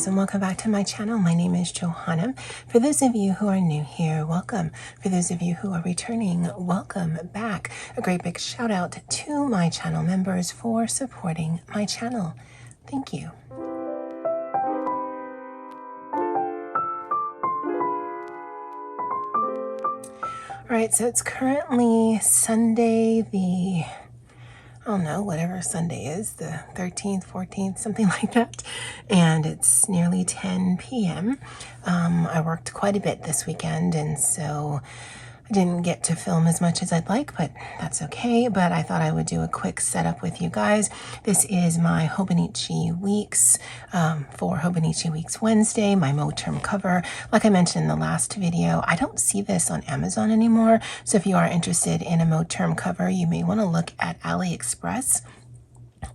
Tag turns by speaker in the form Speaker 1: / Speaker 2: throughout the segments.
Speaker 1: guys, and welcome back to my channel. My name is Johanna. For those of you who are new here, welcome. For those of you who are returning, welcome back. A great big shout out to my channel members for supporting my channel. Thank you. All right, so it's currently Sunday, I don't know, whatever Sunday is, the 13th, 14th, something like that. And it's nearly 10 p.m. I worked quite a bit this weekend, and so I didn't get to film as much as I'd like, but that's okay. But I thought I would do a quick setup with you guys. This is my Hobonichi Weeks for Hobonichi Weeks Wednesday, my Moterm cover. Like I mentioned in the last video, I don't see this on Amazon anymore. So if you are interested in a Moterm cover, you may want to look at AliExpress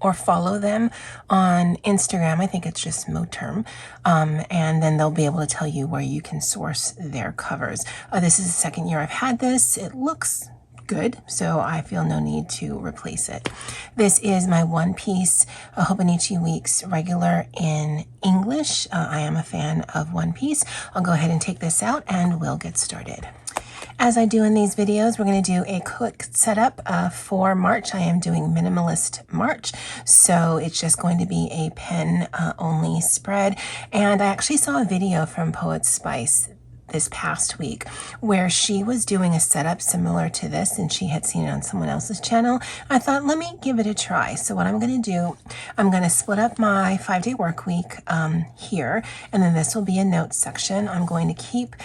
Speaker 1: or follow them on Instagram. I think it's just Moterm. And then they'll be able to tell you where you can source their covers. This is the second year I've had this. It looks good, so I feel no need to replace it. This is my one piece Hobonichi Weeks regular in English. I am a fan of One Piece. I'll go ahead and take this out and we'll get started. As I do in these videos, we're going to do a quick setup for March. I am doing Minimalist March, so it's just going to be a pen only spread. And I actually saw a video from Poet Spice this past week where she was doing a setup similar to this, and she had seen it on someone else's channel. I thought, let me give it a try. So what I'm going to do, I'm going to split up my 5-day work week here, and then this will be a notes section. I'm going to keep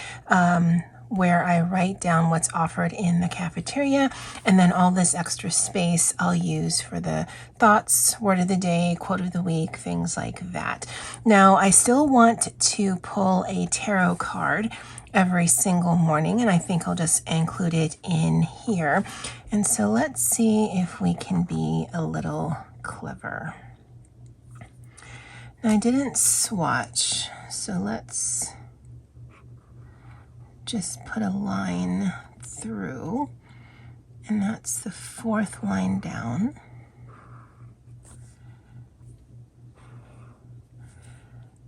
Speaker 1: where I write down what's offered in the cafeteria, and then all this extra space I'll use for the thoughts, word of the day, quote of the week, things like that. Now, I still want to pull a tarot card every single morning, and I think I'll just include it in here. And so let's see if we can be a little clever. Now, I didn't swatch, so let's just put a line through, and that's the 4th line down.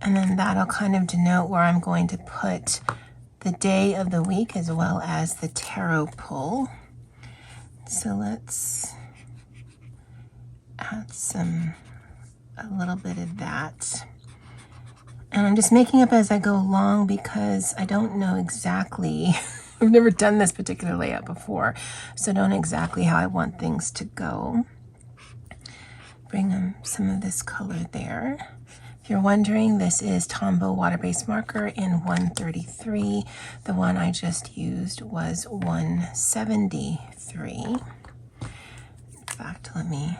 Speaker 1: And then that'll kind of denote where I'm going to put the day of the week as well as the tarot pull. So let's add a little bit of that. And I'm just making up as I go along because I don't know exactly, I've never done this particular layout before, so I don't know exactly how I want things to go. Bring some of this color there. If you're wondering, this is Tombow water-based marker in 133. The one I just used was 173. In fact, let me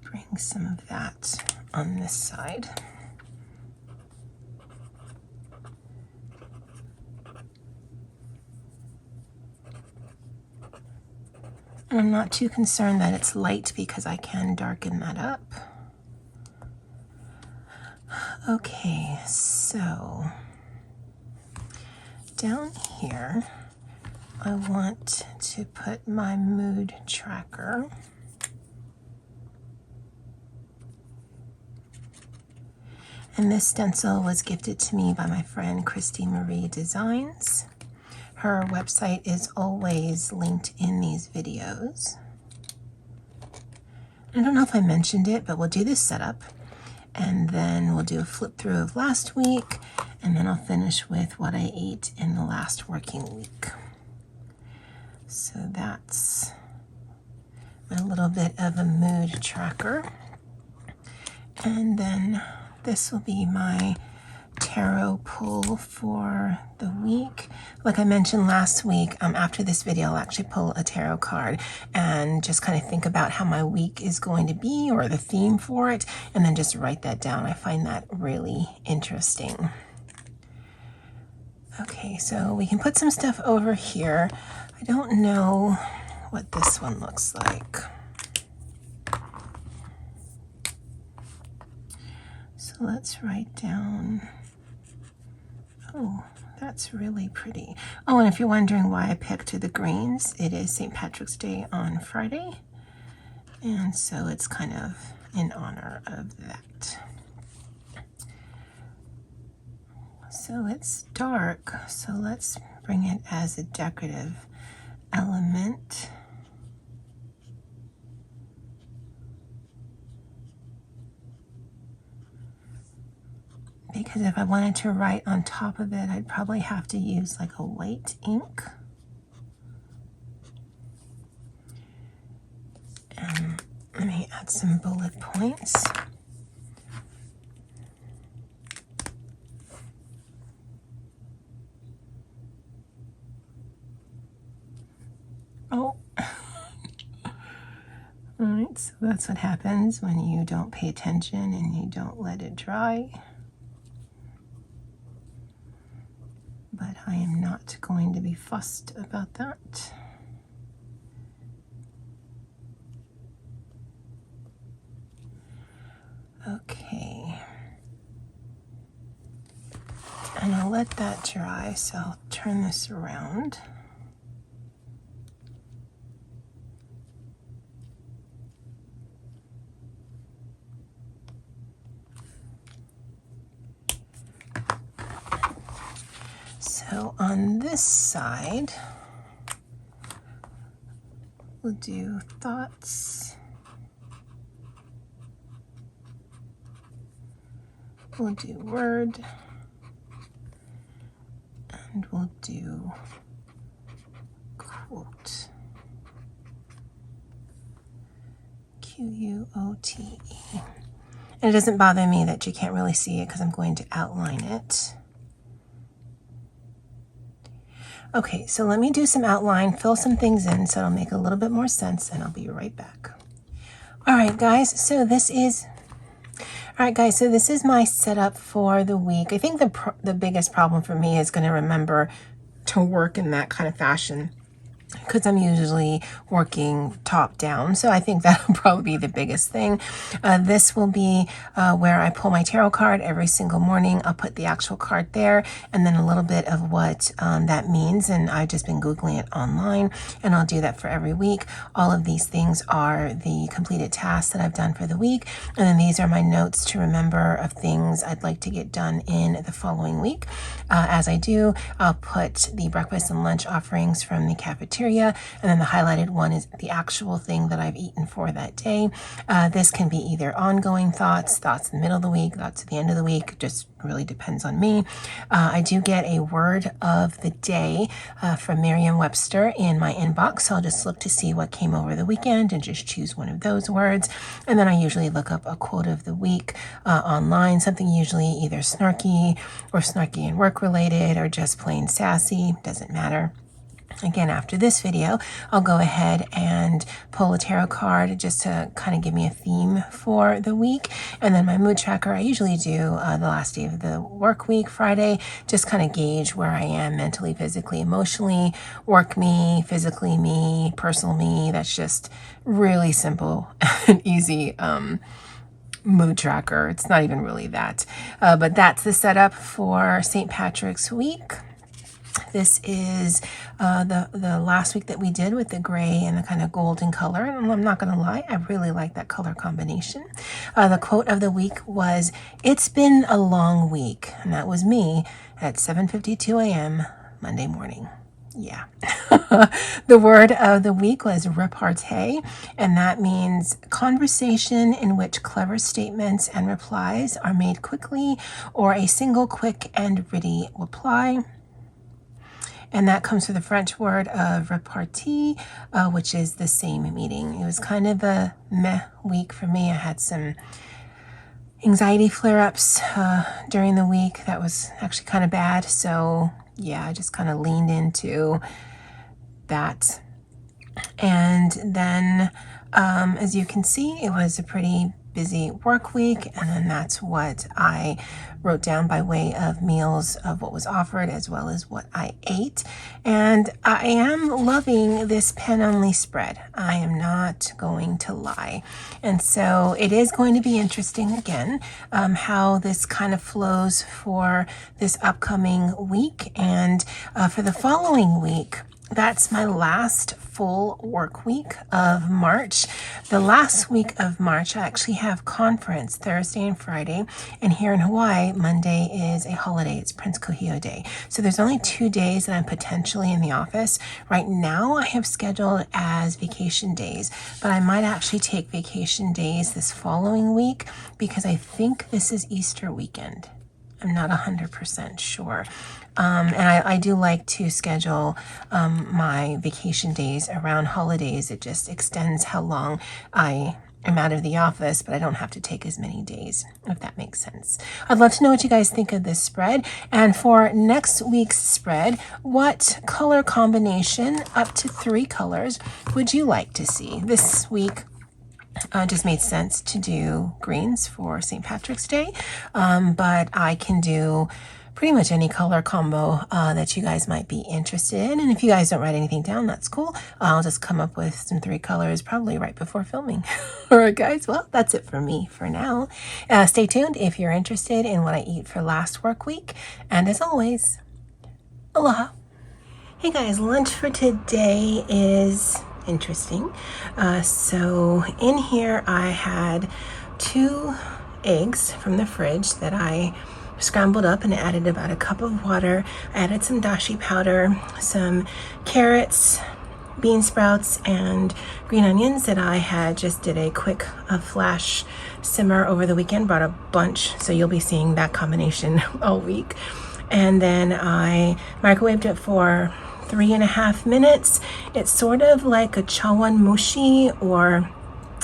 Speaker 1: bring some of that on this side. And I'm not too concerned that it's light because I can darken that up. Okay, so down here, I want to put my mood tracker. And this stencil was gifted to me by my friend Christy Marie Designs. Her website is always linked in these videos. I don't know if I mentioned it, but we'll do this setup, and then we'll do a flip through of last week, and then I'll finish with what I ate in the last working week. So that's a little bit of a mood tracker. And then this will be my tarot pull for the week. Like I mentioned last week, after this video, I'll actually pull a tarot card and just kind of think about how my week is going to be or the theme for it, and then just write that down. I find that really interesting. Okay, so we can put some stuff over here. I don't know what this one looks like. So let's write down. Oh, that's really pretty. Oh, and if you're wondering why I picked the greens, it is St. Patrick's Day on Friday, and so it's kind of in honor of that. So it's dark, so let's bring it as a decorative element. Because if I wanted to write on top of it, I'd probably have to use like a white ink. And let me add some bullet points. Oh. All right, so that's what happens when you don't pay attention and you don't let it dry. But I am not going to be fussed about that. Okay. And I'll let that dry, so I'll turn this around. So on this side, we'll do thoughts. We'll do word. And we'll do quote. Q-U-O-T-E. And it doesn't bother me that you can't really see it because I'm going to outline it. Okay, so let me do some outline, fill some things in so it'll make a little bit more sense, and I'll be right back. All right, guys, so this is my setup for the week. I think the biggest problem for me is going to remember to work in that kind of fashion, because I'm usually working top down. So I think that'll probably be the biggest thing. This will be where I pull my tarot card every single morning. I'll put the actual card there and then a little bit of what that means. And I've just been Googling it online, and I'll do that for every week. All of these things are the completed tasks that I've done for the week. And then these are my notes to remember of things I'd like to get done in the following week. As I do, I'll put the breakfast and lunch offerings from the cafeteria, and then the highlighted one is the actual thing that I've eaten for that day. This can be either ongoing thoughts in the middle of the week, thoughts at the end of the week, just really depends on me. I do get a word of the day from Merriam-Webster in my inbox, so I'll just look to see what came over the weekend and just choose one of those words. And then I usually look up a quote of the week online, something usually either snarky and work related, or just plain sassy, doesn't matter. Again, after this video, I'll go ahead and pull a tarot card just to kind of give me a theme for the week. And then my mood tracker, I usually do the last day of the work week, Friday, just kind of gauge where I am mentally, physically, emotionally, work me, physically me, personal me. That's just really simple and easy mood tracker. It's not even really that. But that's the setup for St. Patrick's week. This is the last week that we did with the gray and the kind of golden color. And I'm not going to lie, I really like that color combination. The quote of the week was, "It's been a long week." And that was me at 7:52 a.m. Monday morning. Yeah. The word of the week was repartee, and that means conversation in which clever statements and replies are made quickly, or a single quick and ready reply. And that comes from the French word of repartee, which is the same meaning. It was kind of a meh week for me. I had some anxiety flare-ups during the week. That was actually kind of bad. So yeah, I just kind of leaned into that. And then, as you can see, it was a pretty busy work week, and then that's what I wrote down by way of meals of what was offered as well as what I ate. And I am loving this pen only spread. I am not going to lie. And so it is going to be interesting again how this kind of flows for this upcoming week. And for the following week, that's my last full work week of March. The last week of March, I actually have conference Thursday and Friday, and here in Hawaii, Monday is a holiday. It's Prince Kuhio Day. So there's only 2 days that I'm potentially in the office. Right now, I have scheduled as vacation days, but I might actually take vacation days this following week because I think this is Easter weekend. I'm not 100% sure. And I do like to schedule my vacation days around holidays. It just extends how long I am out of the office, but I don't have to take as many days, if that makes sense. I'd love to know what you guys think of this spread. And for next week's spread, what color combination, up to 3 colors, would you like to see? This week, just made sense to do greens for St. Patrick's Day, but I can do pretty much any color combo that you guys might be interested in. And if you guys don't write anything down, that's cool. I'll just come up with some 3 colors probably right before filming. All right, guys. Well, that's it for me for now. Stay tuned if you're interested in what I eat for last work week. And as always, aloha. Hey guys, lunch for today is interesting. So in here I had 2 eggs from the fridge that I scrambled up and added about a cup of water. I added some dashi powder, some carrots, bean sprouts, and green onions that I had just did a quick flash simmer over the weekend. Brought a bunch, so you'll be seeing that combination all week. And then I microwaved it for 3.5 minutes. It's sort of like a chawanmushi or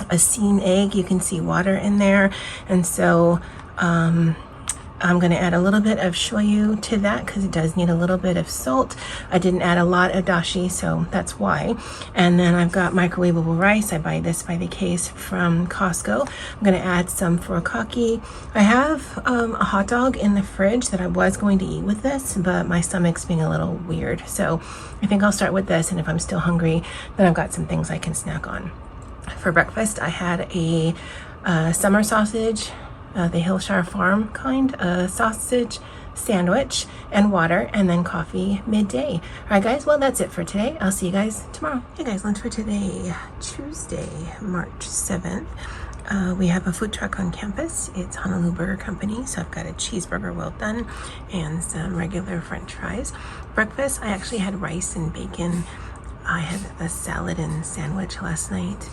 Speaker 1: a steamed egg. You can see water in there. And so I'm going to add a little bit of shoyu to that because it does need a little bit of salt. I didn't add a lot of dashi, so that's why. And then I've got microwavable rice. I buy this by the case from Costco. I'm going to add some furikake. I have a hot dog in the fridge that I was going to eat with this, but my stomach's being a little weird. So I think I'll start with this, and if I'm still hungry, then I've got some things I can snack on. For breakfast, I had a summer sausage, the Hillshire Farm kind sausage sandwich, and water, and then coffee midday. All right, guys, well, that's it for today. I'll see you guys tomorrow. Hey guys, lunch for today, Tuesday, March 7th. We have a food truck on campus. It's Honolulu Burger Company, so I've got a cheeseburger well done and some regular french fries. Breakfast, I actually had rice and bacon. I had a salad and sandwich last night.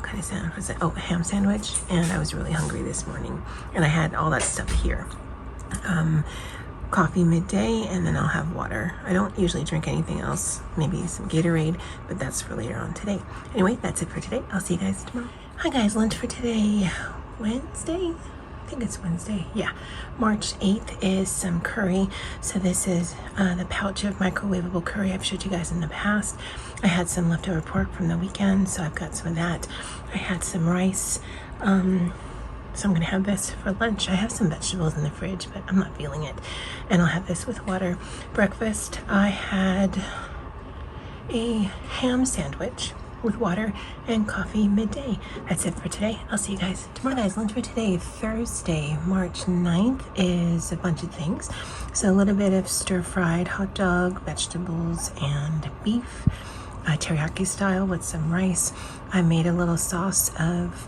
Speaker 1: Kind of sandwich was it? Oh, a ham sandwich, and I was really hungry this morning, and I had all that stuff here. Coffee midday, and then I'll have water. I don't usually drink anything else, maybe some Gatorade, but that's for later on today. Anyway, that's it for today. I'll see you guys tomorrow. Hi guys, lunch for today, Wednesday. I think it's Wednesday. Yeah, March 8th is some curry. So this is the pouch of microwavable curry I've showed you guys in the past. I had some leftover pork from the weekend, so I've got some of that. I had some rice. So I'm gonna have this for lunch. I have some vegetables in the fridge, but I'm not feeling it. And I'll have this with water. Breakfast, I had a ham sandwich with water and coffee midday. That's it for today. I'll see you guys tomorrow. Guys, lunch for today, Thursday, March 9th, is a bunch of things. So a little bit of stir-fried hot dog, vegetables, and beef, teriyaki style with some rice. I made a little sauce of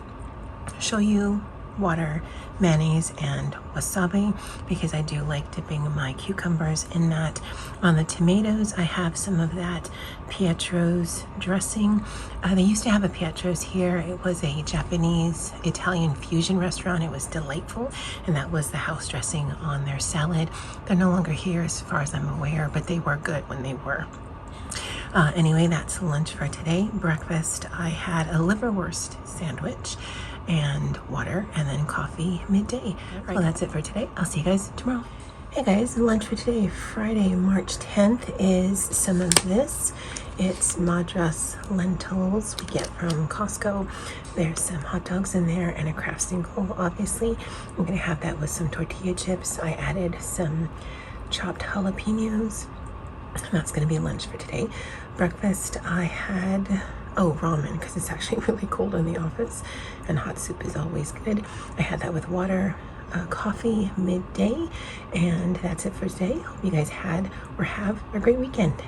Speaker 1: shoyu, water, mayonnaise, and wasabi because I do like dipping my cucumbers in that. On the tomatoes, I have some of that Pietro's dressing. They used to have a Pietro's here. It was a Japanese Italian fusion restaurant. It was delightful, and that was the house dressing on their salad. They're no longer here as far as I'm aware, but they were good when they were. Anyway, that's lunch for today. Breakfast, I had a liverwurst sandwich and water, and then coffee midday. Right. Well, that's it for today. I'll see you guys tomorrow. Hey guys, lunch for today, Friday, March 10th, is some of this. It's Madras lentils we get from Costco. There's some hot dogs in there and a Kraft single, obviously. I'm gonna have that with some tortilla chips. I added some chopped jalapenos. That's gonna be lunch for today. Breakfast, I had ramen, because it's actually really cold in the office, and hot soup is always good. I had that with water, coffee midday, and that's it for today. Hope you guys had or have a great weekend.